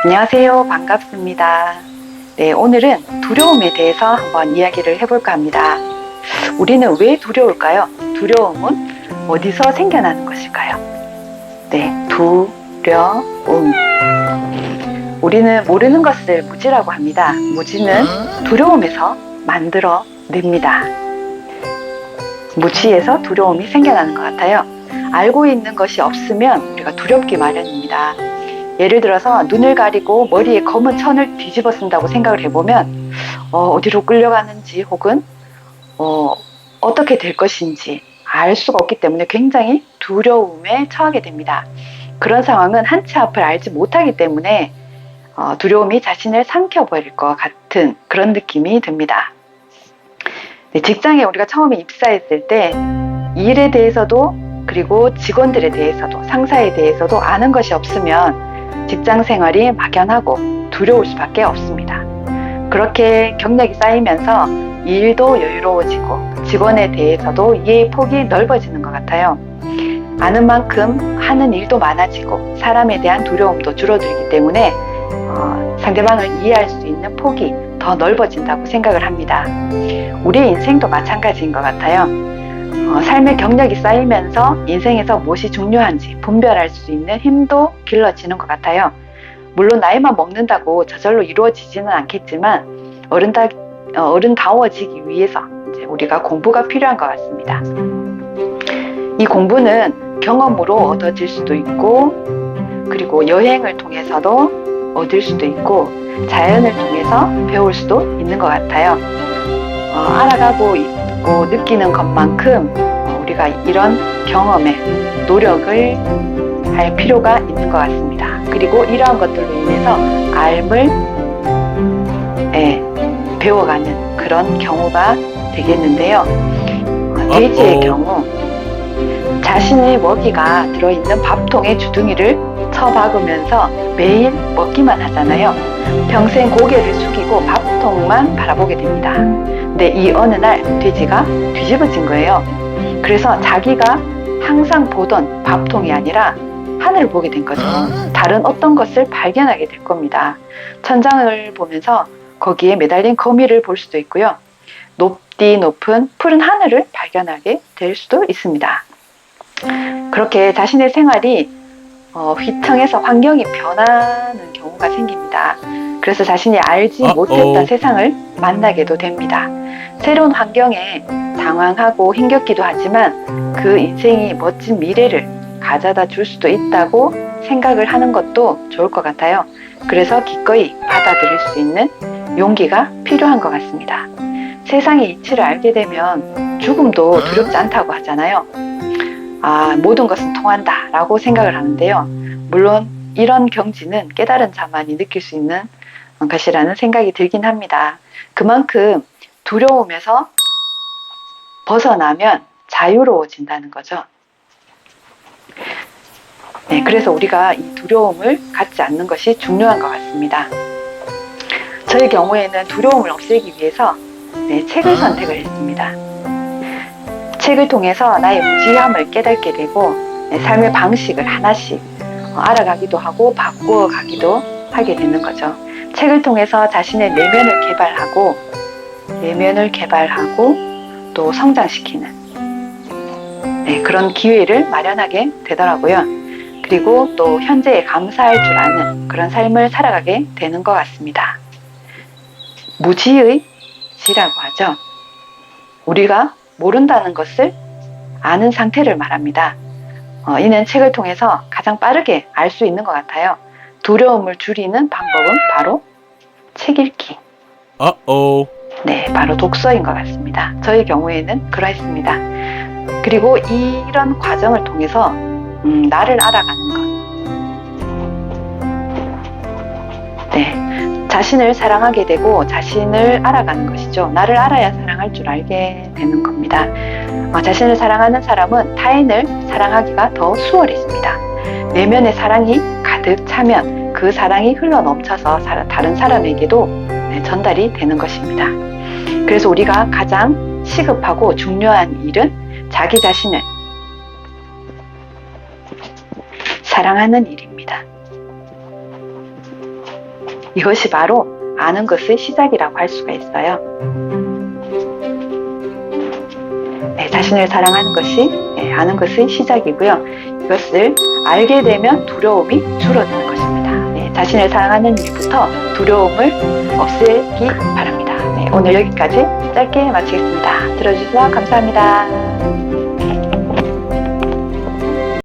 안녕하세요. 반갑습니다. 네, 오늘은 두려움에 대해서 한번 이야기를 해볼까 합니다. 우리는 왜 두려울까요? 두려움은 어디서 생겨나는 것일까요? 네, 두려움. 우리는 모르는 것을 무지라고 합니다. 무지는 두려움에서 만들어냅니다. 무지에서 두려움이 생겨나는 것 같아요. 알고 있는 것이 없으면 우리가 두렵기 마련입니다. 예를 들어서 눈을 가리고 머리에 검은 천을 뒤집어 쓴다고 생각을 해보면 어디로 끌려가는지 혹은 어떻게 될 것인지 알 수가 없기 때문에 굉장히 두려움에 처하게 됩니다. 그런 상황은 한치 앞을 알지 못하기 때문에 두려움이 자신을 삼켜버릴 것 같은 그런 느낌이 듭니다. 네, 직장에 우리가 처음에 입사했을 때 일에 대해서도 그리고 직원들에 대해서도 상사에 대해서도 아는 것이 없으면 직장 생활이 막연하고 두려울 수밖에 없습니다. 그렇게 경력이 쌓이면서 일도 여유로워지고 직원에 대해서도 이해의 폭이 넓어지는 것 같아요. 아는 만큼 하는 일도 많아지고 사람에 대한 두려움도 줄어들기 때문에 상대방을 이해할 수 있는 폭이 더 넓어진다고 생각을 합니다. 우리의 인생도 마찬가지인 것 같아요. 삶의 경력이 쌓이면서 인생에서 무엇이 중요한지 분별할 수 있는 힘도 길러지는 것 같아요. 물론 나이만 먹는다고 저절로 이루어지지는 않겠지만 어른다워지기 위해서 이제 우리가 공부가 필요한 것 같습니다. 이 공부는 경험으로 얻어질 수도 있고 그리고 여행을 통해서도 얻을 수도 있고 자연을 통해서 배울 수도 있는 것 같아요. 알아가고 있고 느끼는 것만큼 우리가 이런 경험에 노력을 할 필요가 있는 것 같습니다. 그리고 이러한 것들로 인해서 삶을 배워가는 그런 경우가 되겠는데요. 돼지의 경우 자신의 먹이가 들어있는 밥통에 주둥이를 쳐박으면서 매일 먹기만 하잖아요. 평생 고개를 숙이고 밥통만 바라보게 됩니다. 근데 이 어느 날 돼지가 뒤집어진 거예요. 그래서 자기가 항상 보던 밥통이 아니라 하늘을 보게 된 거죠. 다른 어떤 것을 발견하게 될 겁니다. 천장을 보면서 거기에 매달린 거미를 볼 수도 있고요. 높디 높은 푸른 하늘을 발견하게 될 수도 있습니다. 그렇게 자신의 생활이 휘청해서 환경이 변하는 경우가 생깁니다. 그래서 자신이 알지 못했던 세상을 만나게도 됩니다. 새로운 환경에 당황하고 힘겹기도 하지만 그 인생이 멋진 미래를 가져다 줄 수도 있다고 생각을 하는 것도 좋을 것 같아요. 그래서 기꺼이 받아들일 수 있는 용기가 필요한 것 같습니다. 세상의 이치를 알게 되면 죽음도 두렵지 않다고 하잖아요. 모든 것은 통한다 라고 생각을 하는데요. 물론 이런 경지는 깨달은 자만이 느낄 수 있는 것이라는 생각이 들긴 합니다. 그만큼 두려움에서 벗어나면 자유로워진다는 거죠. 네, 그래서 우리가 이 두려움을 갖지 않는 것이 중요한 것 같습니다. 저의 경우에는 두려움을 없애기 위해서 책을 선택을 했습니다. 책을 통해서 나의 무지함을 깨닫게 되고 삶의 방식을 하나씩 알아가기도 하고 바꾸어가기도 하게 되는 거죠. 책을 통해서 자신의 내면을 개발하고 또 성장시키는 그런 기회를 마련하게 되더라고요. 그리고 또 현재에 감사할 줄 아는 그런 삶을 살아가게 되는 것 같습니다. 무지의 지라고 하죠. 우리가 모른다는 것을 아는 상태를 말합니다. 이는 책을 통해서 가장 빠르게 알 수 있는 것 같아요. 두려움을 줄이는 방법은 바로 책 읽기. 네, 바로 독서인 것 같습니다. 저의 경우에는 그러했습니다. 그리고 이런 과정을 통해서 나를 알아가는 것. 자신을 사랑하게 되고 자신을 알아가는 것이죠. 나를 알아야 사랑할 줄 알게 되는 겁니다. 자신을 사랑하는 사람은 타인을 사랑하기가 더 수월해집니다. 내면의 사랑이 가득 차면 그 사랑이 흘러넘쳐서 다른 사람에게도 전달이 되는 것입니다. 그래서 우리가 가장 시급하고 중요한 일은 자기 자신을 사랑하는 일입니다. 이것이 바로 아는 것의 시작이라고 할 수가 있어요. 네, 자신을 사랑하는 것이 아는 것의 시작이고요. 이것을 알게 되면 두려움이 줄어드는 것입니다. 네, 자신을 사랑하는 일부터 두려움을 없애기 바랍니다. 네, 오늘 여기까지 짧게 마치겠습니다. 들어주셔서 감사합니다.